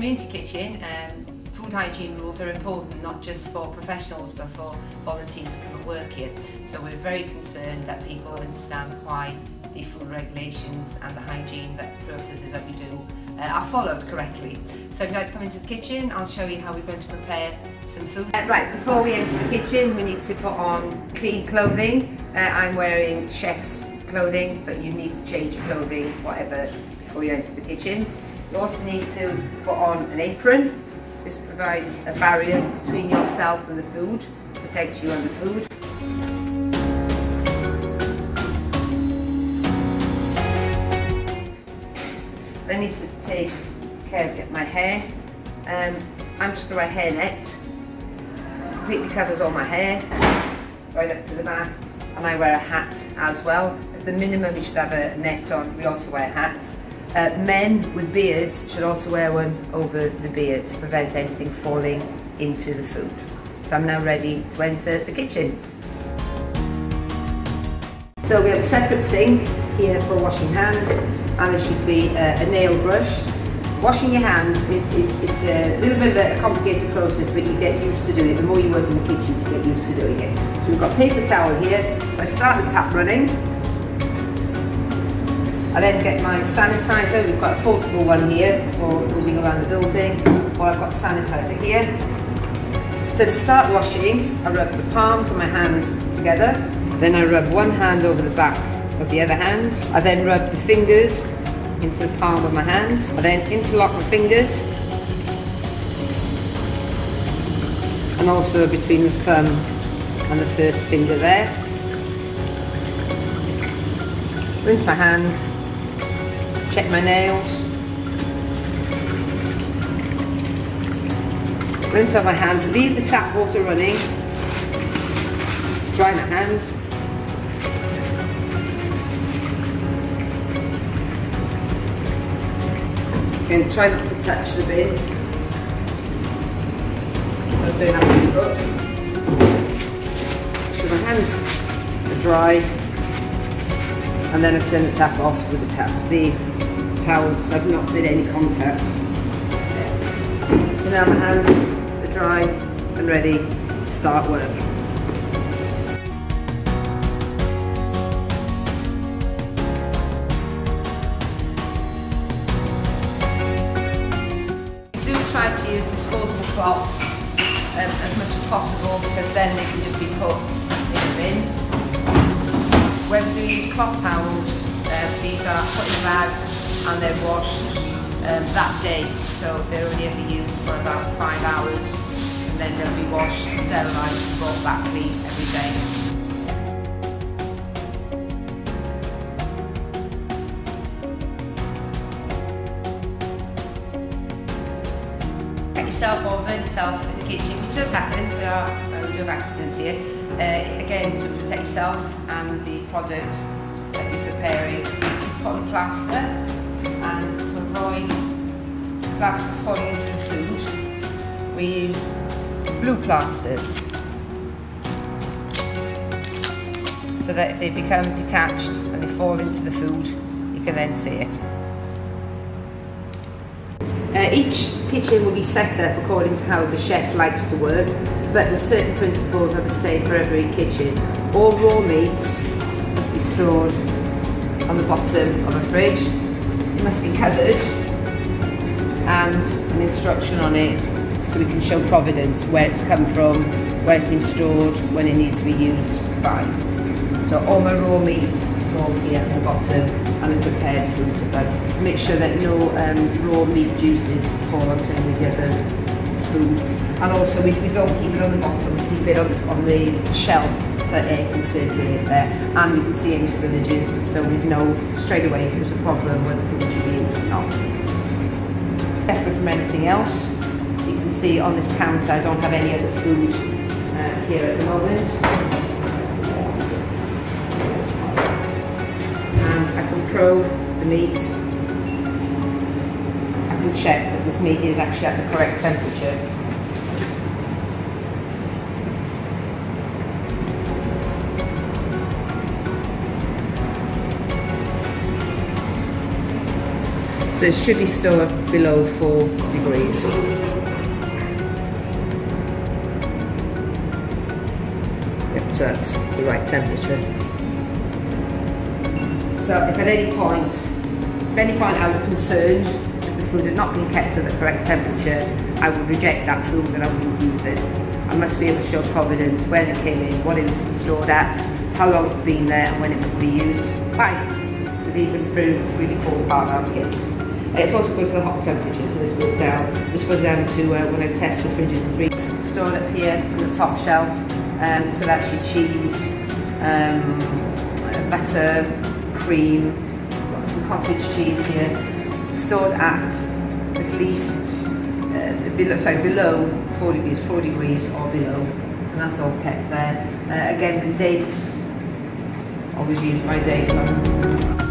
community kitchen, food hygiene rules are important not just for professionals but for volunteers who come and work here. So we're very concerned that people understand why the food regulations and the hygiene processes that we do are followed correctly. So if you'd like to come into the kitchen, I'll show you how we're going to prepare some food. Right, before we enter the kitchen we need to put on clean clothing. I'm wearing chef's clothing, but you need to change your clothing, whatever, before you enter the kitchen. You also need to put on an apron. This provides a barrier between yourself and the food, protects you and the food. I need to take care of my hair. I'm just going to wear a hairnet. Completely covers all my hair, right up to the back, and I wear a hat as well. At the minimum you should have a net on. We also wear hats. Men with beards should also wear one over the beard to prevent anything falling into the food. So I'm now ready to enter the kitchen. So we have a separate sink here for washing hands, and there should be a nail brush. Washing your hands, it's a little bit of a complicated process, but you get used to doing it. The more you work in the kitchen, you get used to doing it. So we've got paper towel here, so I start the tap running. I then get my sanitizer. We've got a portable one here for moving around the building, or I've got sanitizer here. So to start washing, I rub the palms of my hands together, then I rub one hand over the back of the other hand. I then rub the fingers into the palm of my hand. I then interlock my fingers, and also between the thumb and the first finger there. Rinse my hands, check my nails, rinse off my hands, leave the tap water running, dry my hands. Again, try not to touch the bin. Don't do that with your foot. Make sure my hands are dry, and then I turn the tap off with the towel, so I've not made any contact. So now my hands are dry and ready to start work. Try to use disposable cloths as much as possible, because then they can just be put in the bin. When we do use cloth towels, these are put in a bag and they're washed that day, so they're only ever used for about 5 hours, and then they'll be washed, sterilised and brought back clean every day. Yourself or burn yourself in the kitchen, which does happen. We do have accidents here. Again, to protect yourself and the product that you're preparing, you need to put on plaster, and to avoid plasters falling into the food, we use blue plasters, so that if they become detached and they fall into the food, you can then see it. Each kitchen will be set up according to how the chef likes to work, but the certain principles are the same for every kitchen. All raw meat must be stored on the bottom of a fridge. It must be covered, and an instruction on it so we can show provenance, where it's come from, where it's been stored, when it needs to be used by. So all my raw meat is all here at the bottom, and a prepared fruit of that. Make sure that no raw meat juices fall onto any of the other food. And also we don't keep it on the bottom, we keep it on the shelf so that air can circulate there, and we can see any spillages, so we know straight away if there's a problem whether the food should be used or not. Separate from anything else, so you can see on this counter I don't have any other food here at the moment. I can probe the meat. I can check that this meat is actually at the correct temperature. So it should be stored below 4 degrees. Yep, so that's the right temperature. So if at any point I was concerned that the food had not been kept at the correct temperature, I would reject that food and I wouldn't use it. I must be able to show providence when it came in, what it was stored at, how long it's been there, and when it must be used. Fine. So these are really important part of our kit. It's also good for the hot temperature, so this goes down. This goes down to when I test the fridges and freezers. Stored up here on the top shelf. So that's your cheese, butter, cream, got some cottage cheese here. Stored at least below 4 degrees or below, and that's all kept there. Again, the dates, always use my dates on.